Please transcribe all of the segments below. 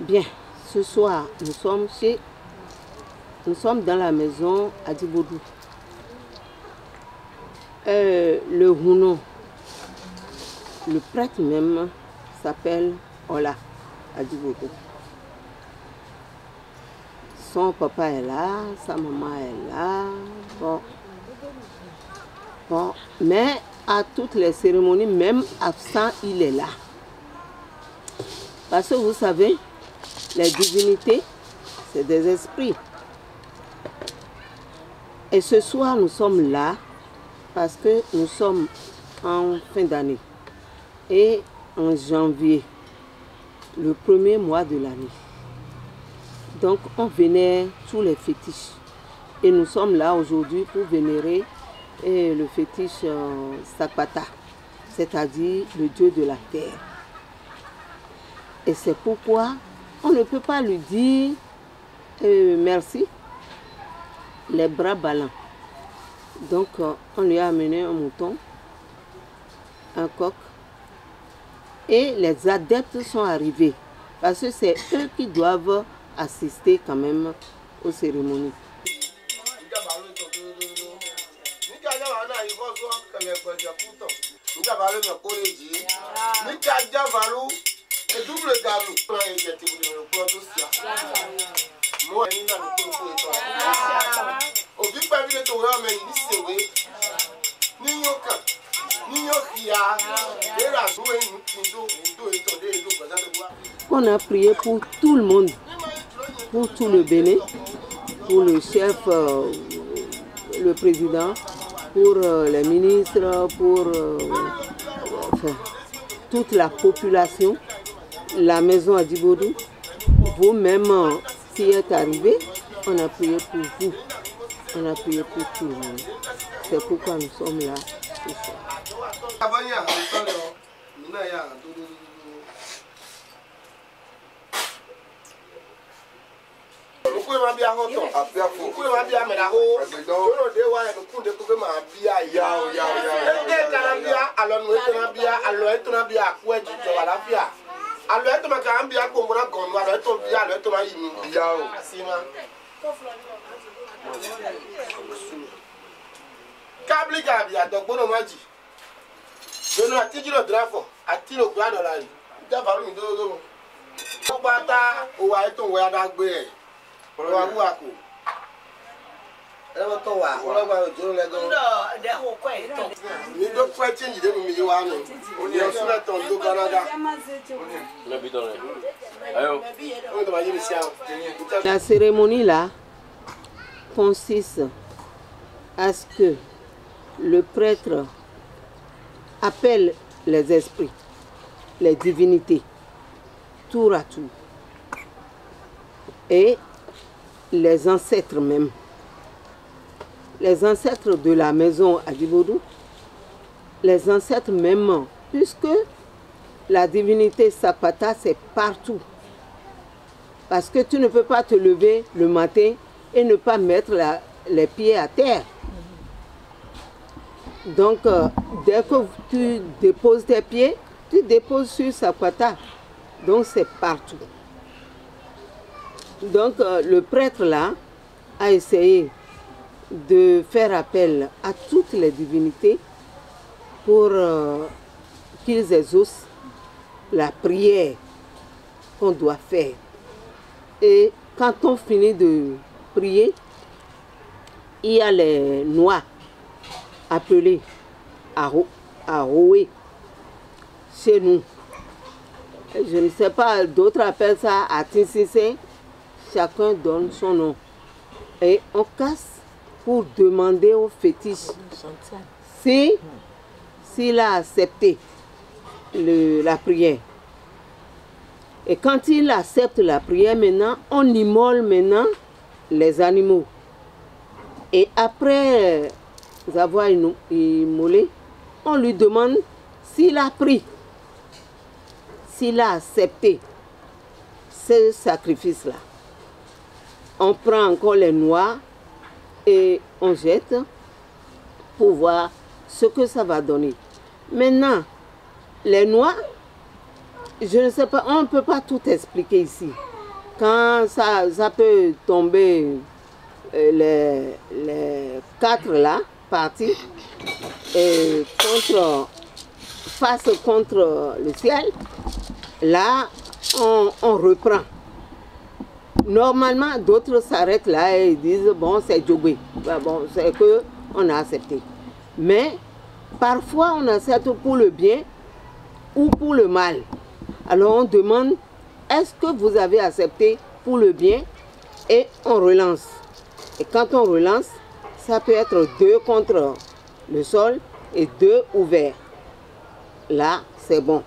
Bien, ce soir, nous sommes dans la maison à Djiboudou. Le Hounon, le prêtre même, s'appelle Ola à Djiboudou. Son papa est là, sa maman est là. Bon, mais à toutes les cérémonies, même absent, il est là. Parce que vous savez, les divinités, c'est des esprits. Et ce soir, nous sommes là parce que nous sommes en fin d'année. Et en janvier, le premier mois de l'année. Donc, on vénère tous les fétiches. Et nous sommes là aujourd'hui pour vénérer le fétiche Sakpata, c'est-à-dire le dieu de la terre. Et c'est pourquoi on ne peut pas lui dire merci, les bras ballants. Donc, on lui a amené un mouton, un coq, et les adeptes sont arrivés, parce que c'est eux qui doivent assister quand même aux cérémonies. On a prié pour tout le monde, pour tout le Bénin, pour le chef, le président, pour les ministres, pour enfin, toute la population, la maison à Djiboudou. Vous-même, s'y êtes arrivé, on a prié pour vous, on a prié pour tout le monde. C'est pourquoi nous sommes là ce soir. La cérémonie là consiste à ce que le prêtre appelle les esprits, les divinités, tour à tour, et les ancêtres même, les ancêtres de la maison à Djiboudou, les ancêtres même, puisque la divinité Sakpata c'est partout. Parce que tu ne peux pas te lever le matin et ne pas mettre les pieds à terre. Donc, dès que tu déposes tes pieds, tu déposes sur Sakpata. Donc, c'est partout. Donc, le prêtre là a essayé de faire appel à toutes les divinités pour qu'ils exaucent la prière qu'on doit faire. Et quand on finit de prier, il y a les noix appelées à rouer chez nous. Je ne sais pas, d'autres appellent ça à Tinsissé. Chacun donne son nom. Et on casse pour demander au fétiche s'il a accepté la prière. Et quand il accepte la prière maintenant, on immole maintenant les animaux. Et après avoir immolé, on lui demande s'il a pris, s'il a accepté ce sacrifice-là. On prend encore les noix et on jette pour voir ce que ça va donner. Maintenant, les noix, je ne sais pas, on ne peut pas tout expliquer ici. Quand ça peut tomber, les 4 là, parties, et face contre le ciel, là, on reprend. Normalement, d'autres s'arrêtent là et disent, bon, c'est Djogé. Bon, c'est qu'on a accepté. Mais, parfois, on accepte pour le bien ou pour le mal. Alors, on demande, est-ce que vous avez accepté pour le bien? Et on relance. Et quand on relance, ça peut être 2 contre le sol et 2 ouverts. Là, c'est bon.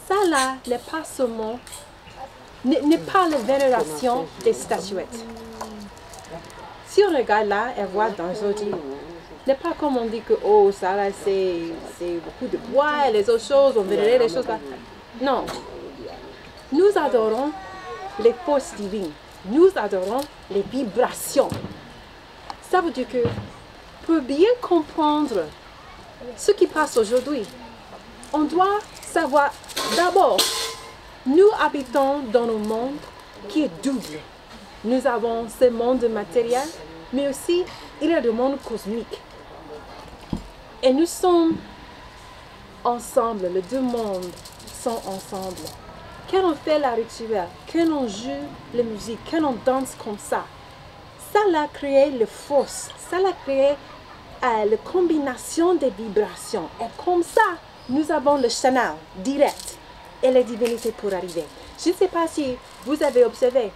Ça là n'est pas seulement, n'est pas la vénération des statuettes. Si on regarde là et voit dans Jodi, n'est pas comme on dit que oh ça là c'est beaucoup de bois et les autres choses, on vénérait les choses là. Non, nous adorons les forces divines, nous adorons les vibrations. Ça veut dire que pour bien comprendre ce qui passe aujourd'hui, on doit savoir d'abord, nous habitons dans un monde qui est double. Nous avons ce monde matériel, mais aussi il y a le monde cosmique. Et nous sommes ensemble, les deux mondes sont ensemble. Quand on fait la rituel, quand on joue la musique, quand on danse comme ça l'a créé le force, ça l'a créé la combinaison des vibrations. Et comme ça, nous avons le canal direct et les divinités pour arriver. Je ne sais pas si vous avez observé,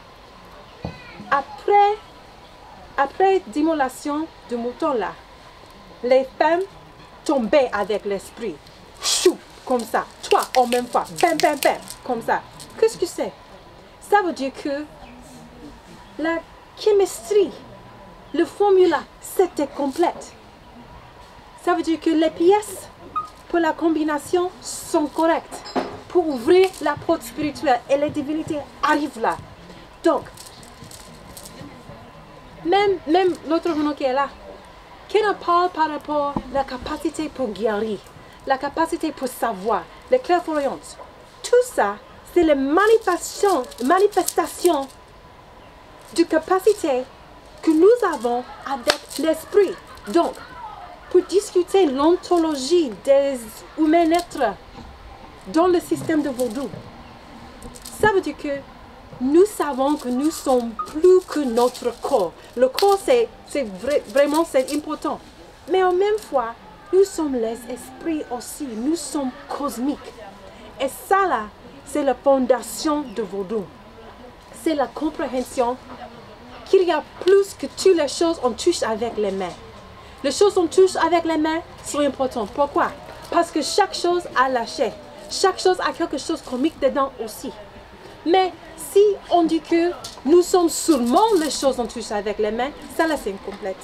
après l'immolation du mouton là, les femmes tombaient avec l'esprit. Chou, comme ça, toi en même fois, bam, bam, bam, comme ça. Qu'est-ce que c'est? Ça veut dire que la chimie, le formula, c'était complète. Ça veut dire que les pièces pour la combinaison sont correctes pour ouvrir la porte spirituelle et les divinités arrivent là. Donc, même notre Renaud qui est là, quand on parle par rapport à la capacité pour guérir, la capacité pour savoir, les clairvoyances, tout ça, c'est la manifestation de capacité que nous avons avec l'esprit. Donc, pour discuter l'ontologie des humains êtres dans le système de Vaudou, ça veut dire que nous savons que nous sommes plus que notre corps. Le corps, vraiment important. Mais en même fois, nous sommes les esprits aussi. Nous sommes cosmiques. Et ça là, c'est la fondation de Vaudou. C'est la compréhension qu'il y a plus que toutes les choses on touche avec les mains. Les choses qu'on touche avec les mains sont importantes. Pourquoi? Parce que chaque chose a lâché. Chaque chose a quelque chose de comique dedans aussi. Mais si on dit que nous sommes seulement les choses qu'on touche avec les mains, ça là c'est incomplète.